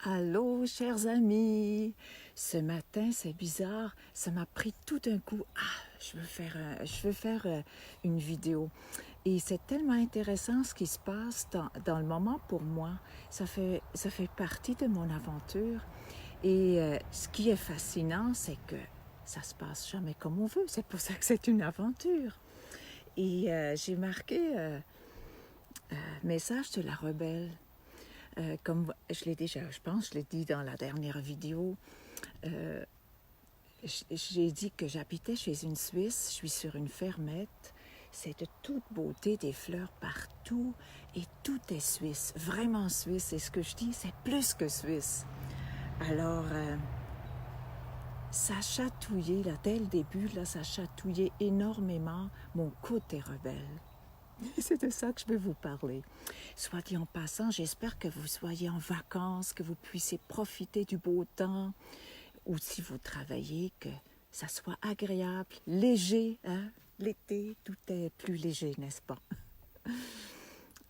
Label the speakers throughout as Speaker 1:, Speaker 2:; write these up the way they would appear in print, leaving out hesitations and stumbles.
Speaker 1: Allô, chers amis. Ce matin, c'est bizarre, ça m'a pris tout d'un coup. Je veux faire une vidéo. Et c'est tellement intéressant ce qui se passe dans le moment pour moi. Ça fait partie de mon aventure. Et ce qui est fascinant, c'est que ça se passe jamais comme on veut. C'est pour ça que c'est une aventure. Et j'ai marqué message de la rebelle. Comme je l'ai déjà, je pense, je l'ai dit dans la dernière vidéo, j'ai dit que j'habitais chez une Suisse, je suis sur une fermette, c'est de toute beauté, des fleurs partout, et tout est suisse, vraiment suisse, et ce que je dis, c'est plus que suisse. Alors, ça chatouillait, là, dès le début, là, ça chatouillait énormément mon côté rebelle. C'est de ça que je vais vous parler. Soit dit en passant, j'espère que vous soyez en vacances, que vous puissiez profiter du beau temps, ou si vous travaillez, que ça soit agréable, léger. Hein? L'été, tout est plus léger, n'est-ce pas?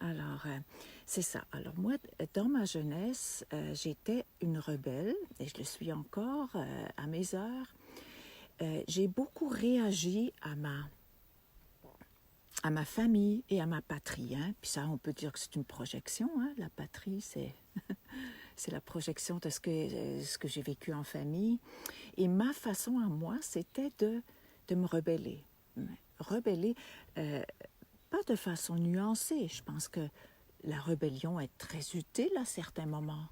Speaker 1: Alors, c'est ça. Alors moi, dans ma jeunesse, j'étais une rebelle, et je le suis encore à mes heures. J'ai beaucoup réagi à ma famille et à ma patrie. Hein. Puis ça, on peut dire que c'est une projection. Hein. La patrie, c'est la projection de ce que j'ai vécu en famille. Et ma façon à moi, c'était de me rebeller. Rebeller, pas de façon nuancée. Je pense que la rébellion est très utile à certains moments.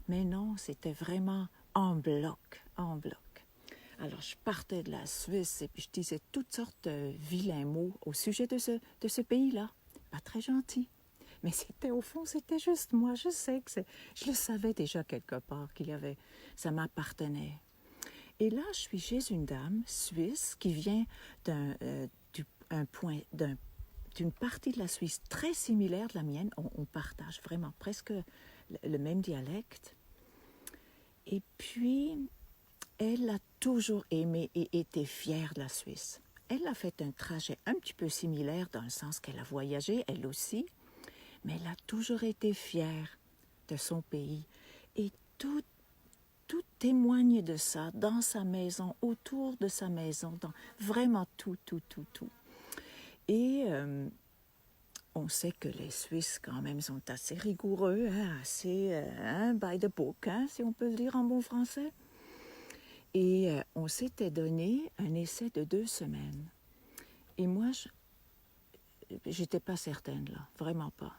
Speaker 1: Mais non, c'était vraiment en bloc, en bloc. Alors, je partais de la Suisse et puis je disais toutes sortes de vilains mots au sujet de ce pays-là. Pas très gentil. Mais c'était, au fond, c'était juste moi. Je sais que je le savais déjà quelque part ça m'appartenait. Et là, je suis chez une dame suisse qui vient d'une partie de la Suisse très similaire de la mienne. On partage vraiment presque le même dialecte. Et puis, elle a toujours aimé et été fière de la Suisse. Elle a fait un trajet un petit peu similaire dans le sens qu'elle a voyagé, elle aussi, mais elle a toujours été fière de son pays. Et tout témoigne de ça dans sa maison, autour de sa maison, dans vraiment tout. Et on sait que les Suisses, quand même, sont assez rigoureux, hein, assez by the book, hein, si on peut le dire en bon français. Et on s'était donné un essai de 2 semaines. Et moi, j'étais pas certaine, là, vraiment pas.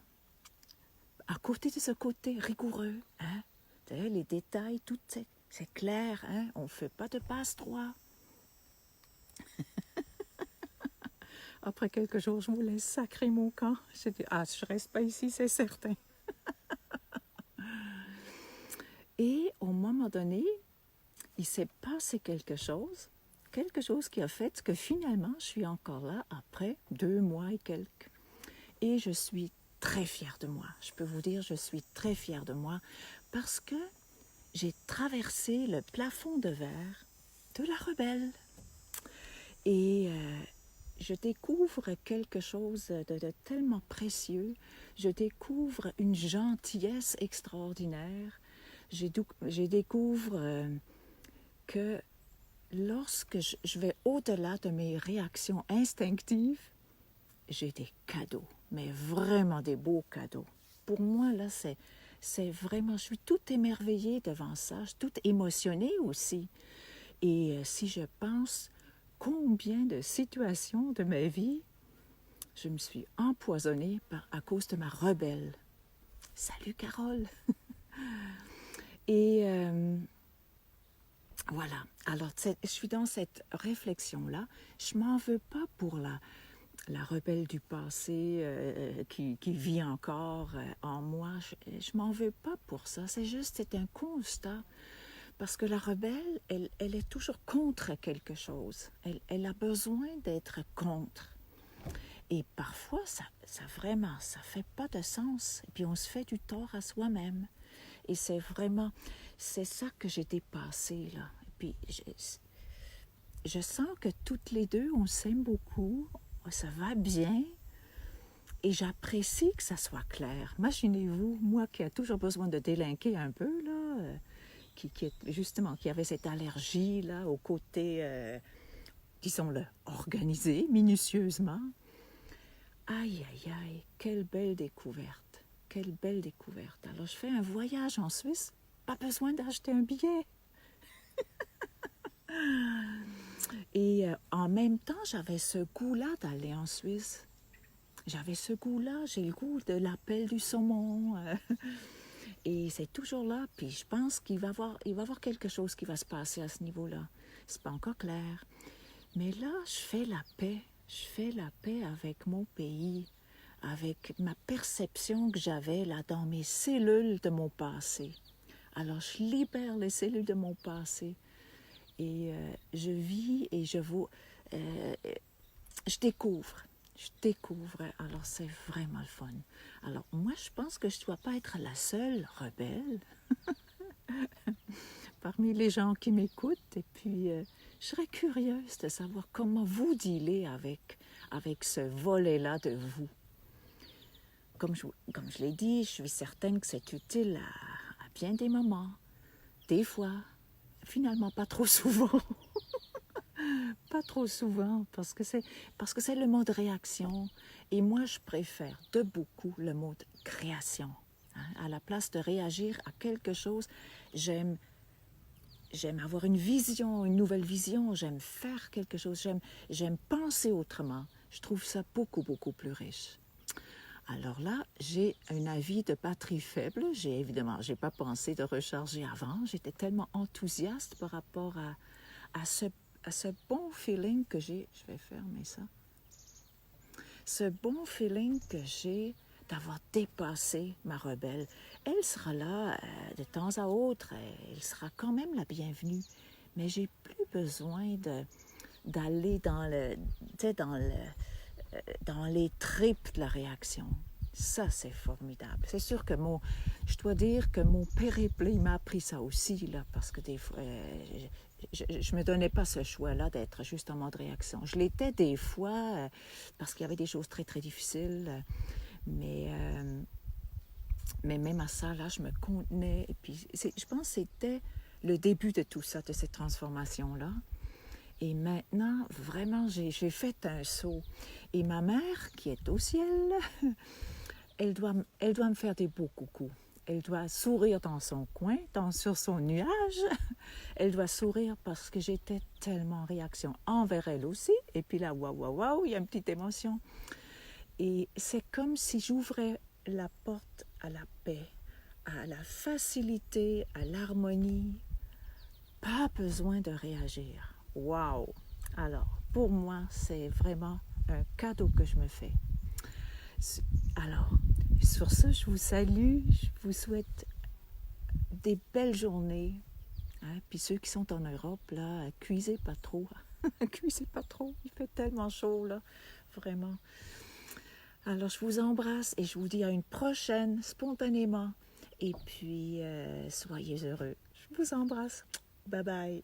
Speaker 1: À côté de ce côté rigoureux, hein, les détails, tout c'est clair, hein, on fait pas de passe-droit. Après quelques jours, je voulais sacrer mon camp. J'ai dit, je reste pas ici, c'est certain. Et au moment donné, il s'est passé quelque chose qui a fait que finalement, je suis encore là après 2 mois et quelques. Et je suis très fière de moi. Je peux vous dire, je suis très fière de moi parce que j'ai traversé le plafond de verre de la rebelle. Et je découvre quelque chose de tellement précieux. Je découvre une gentillesse extraordinaire. Je découvre que lorsque je vais au-delà de mes réactions instinctives, j'ai des cadeaux, mais vraiment des beaux cadeaux. Pour moi, là, c'est vraiment, je suis toute émerveillée devant ça, je suis toute émotionnée aussi. Et si je pense combien de situations de ma vie, je me suis empoisonnée à cause de ma rebelle. Salut Carole! Et voilà, alors je suis dans cette réflexion-là. Je m'en veux pas pour la rebelle du passé qui vit encore en moi. Je m'en veux pas pour ça. C'est un constat. Parce que la rebelle, elle est toujours contre quelque chose. Elle a besoin d'être contre. Et parfois, ça fait pas de sens. Et puis on se fait du tort à soi-même. Et c'est ça que j'ai dépassé, là. Et puis je sens que toutes les deux, on s'aime beaucoup, ça va bien, et j'apprécie que ça soit clair. Imaginez-vous, moi qui ai toujours besoin de délinquer un peu, là, justement, qui avait cette allergie-là au côté, disons-le, organisé, minutieusement. Aïe, aïe, aïe, quelle belle découverte, quelle belle découverte. Alors, je fais un voyage en Suisse, pas besoin d'acheter un billet. Et en même temps, j'avais ce goût-là d'aller en Suisse. J'avais ce goût-là, j'ai le goût de l'appel du saumon. Et c'est toujours là, puis je pense qu'il va y avoir quelque chose qui va se passer à ce niveau-là. C'est pas encore clair. Mais là, je fais la paix. Je fais la paix avec mon pays, avec ma perception que j'avais là dans mes cellules de mon passé. Alors, je libère les cellules de mon passé. Et je vis et je découvre. Je découvre. Alors, c'est vraiment le fun. Alors, moi, je pense que je ne dois pas être la seule rebelle parmi les gens qui m'écoutent. Et puis, je serais curieuse de savoir comment vous dealez avec ce volet-là de vous. Comme je l'ai dit, je suis certaine que c'est utile à bien des moments. Des fois, finalement, pas trop souvent. Pas trop souvent, parce que c'est le mode réaction. Et moi, je préfère de beaucoup le mode création. Hein? À la place de réagir à quelque chose, j'aime avoir une vision, une nouvelle vision. J'aime faire quelque chose. J'aime penser autrement. Je trouve ça beaucoup, beaucoup plus riche. Alors là, j'ai un avis de batterie faible. J'ai pas pensé de recharger avant. J'étais tellement enthousiaste par rapport à ce bon feeling que j'ai. Je vais fermer ça. Ce bon feeling que j'ai d'avoir dépassé ma rebelle. Elle sera là de temps à autre. Elle sera quand même la bienvenue. Mais j'ai plus besoin d'aller dans les tripes de la réaction. Ça, c'est formidable. C'est sûr que je dois dire que mon périple, il m'a appris ça aussi, là, parce que des fois, je ne me donnais pas ce choix-là d'être juste en mode réaction. Je l'étais des fois, parce qu'il y avait des choses très, très difficiles, mais même à ça, là, je me contenais. Et puis, je pense que c'était le début de tout ça, de cette transformation-là. Et maintenant, vraiment, j'ai fait un saut. Et ma mère, qui est au ciel, elle doit me faire des beaux coucous. Elle doit sourire dans son coin, sur son nuage. Elle doit sourire parce que j'étais tellement en réaction envers elle aussi. Et puis là, waouh, il y a une petite émotion. Et c'est comme si j'ouvrais la porte à la paix, à la facilité, à l'harmonie. Pas besoin de réagir. Waouh! Alors, pour moi, c'est vraiment un cadeau que je me fais. Alors, sur ce, je vous salue, je vous souhaite des belles journées. Hein? Puis ceux qui sont en Europe, là, cuisez pas trop. Cuisez pas trop, il fait tellement chaud, là, vraiment. Alors, je vous embrasse et je vous dis à une prochaine, spontanément. Et puis, soyez heureux. Je vous embrasse. Bye bye.